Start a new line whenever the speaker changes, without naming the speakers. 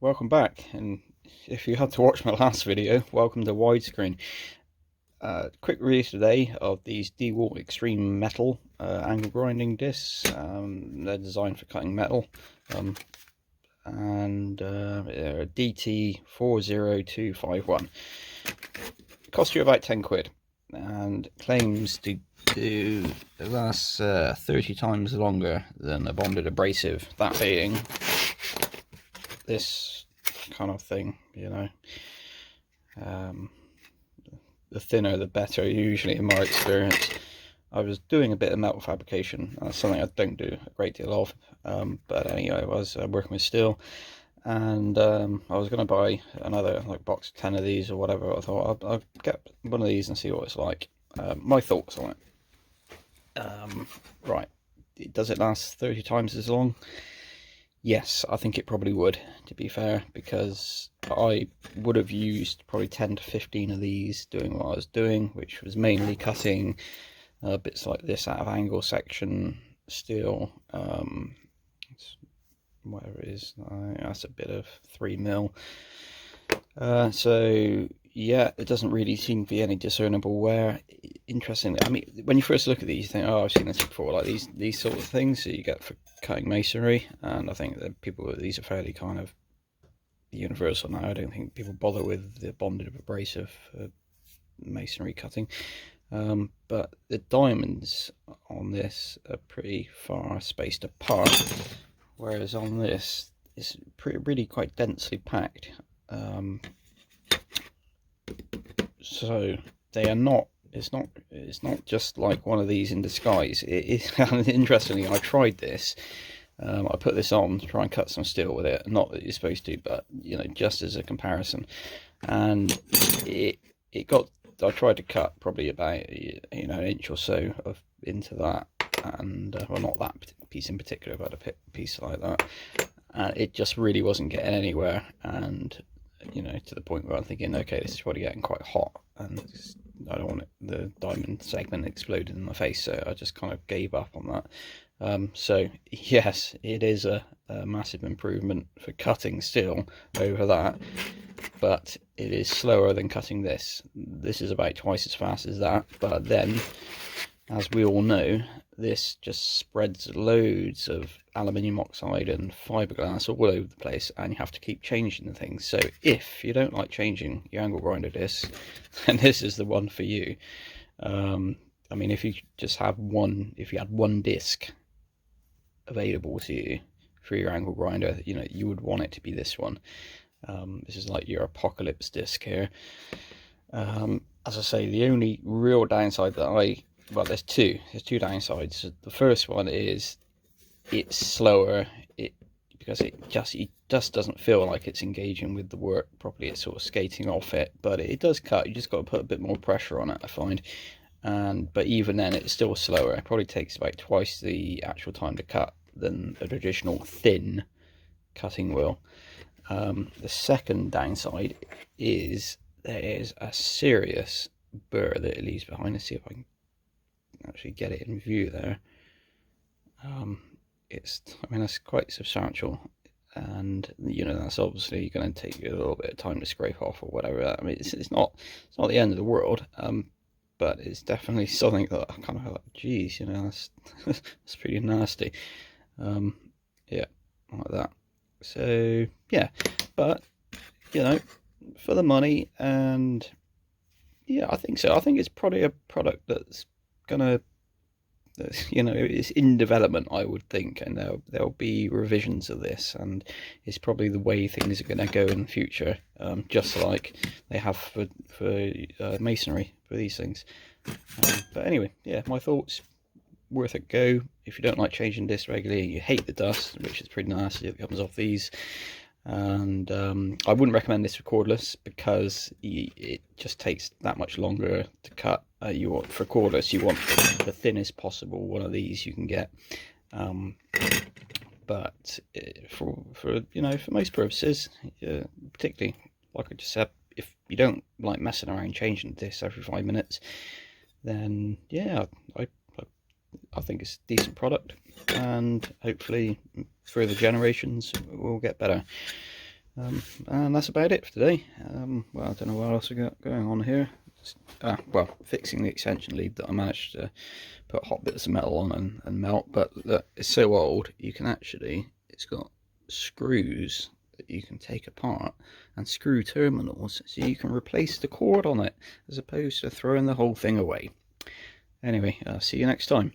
welcome back. And if you had to watch my last video, welcome to widescreen. Quick review today of these Dewalt Extreme metal angle grinding discs. They're designed for cutting metal, and they're DT40251. Cost you about 10 quid, and claims to last 30 times longer than a bonded abrasive. That being this kind of thing, the thinner the better, usually, in my experience. I was doing a bit of metal fabrication. That's something I don't do a great deal of, but anyway, I was working with steel, and I was going to buy another box of 10 of these or whatever. I thought I'll get one of these and see what it's like. My thoughts on it. Right, does it last 30 times as long? Yes, I think it probably would, to be fair, because I would have used probably 10 to 15 of these doing what I was doing, which was mainly cutting bits like this out of angle section steel. Whatever it is, that's a bit of 3mm. So yeah, it doesn't really seem to be any discernible wear. Interestingly, I mean, when you first look at these, you think, oh, I've seen this before, like these sort of things that you get for cutting masonry, and I think that these are fairly kind of universal now. I don't think people bother with the bonded abrasive masonry cutting, but the diamonds on this are pretty far spaced apart, whereas on this it's really quite densely packed. So they are not. It's not just like one of these in disguise. It is. Interestingly, I tried this. I put this on to try and cut some steel with it. Not that you're supposed to, but just as a comparison. And it got. I tried to cut probably about an inch or so into that, and well, not that piece in particular, but a piece like that. And it just really wasn't getting anywhere. And to the point where I'm thinking, okay, this is probably getting quite hot, and I don't want the diamond segment exploded in my face, so I just kind of gave up on that. So yes, it is a massive improvement for cutting steel over that, but it is slower than cutting this. This is about twice as fast as that, but then, as we all know, this just spreads loads of aluminium oxide and fiberglass all over the place, and you have to keep changing the things. So if you don't like changing your angle grinder disc, then this is the one for you. I mean, if you just have if you had one disc available to you for your angle grinder, you would want it to be this one. This is like your apocalypse disc here. As I say, the only real downside that well, there's two downsides. The first one is it's slower, because it just doesn't feel like it's engaging with the work properly. It's sort of skating off it, but it does cut. You just got to put a bit more pressure on it, I find. But even then, it's still slower. It probably takes about twice the actual time to cut than a traditional thin cutting will. The second downside is there is a serious burr that it leaves behind. Let's see if I can actually get it in view there. That's quite substantial, and that's obviously going to take you a little bit of time to scrape off or whatever. I mean, it's not the end of the world, but it's definitely something that I kind of like, geez, that's that's pretty nasty. Yeah, like that. So yeah, but for the money, and yeah, I think so. I think it's probably a product that's gonna, it's in development, I would think, and there'll be revisions of this, and it's probably the way things are going to go in the future, just like they have for masonry for these things. But anyway, yeah, my thoughts. Worth a go if you don't like changing discs regularly. You hate the dust, which is pretty nasty that comes off these. And I wouldn't recommend this for cordless, because it just takes that much longer to cut. For cordless, you want the thinnest possible one of these you can get. But for most purposes, particularly like I just said, if you don't like messing around changing this every 5 minutes, then yeah, I think it's a decent product, and hopefully further generations will get better. And that's about it for today. Well, I don't know what else we got going on here. Well, fixing the extension lead that I managed to put hot bits of metal on and melt, but look, it's so old, you can actually, it's got screws that you can take apart and screw terminals, so you can replace the cord on it as opposed to throwing the whole thing away. Anyway, I'll see you next time.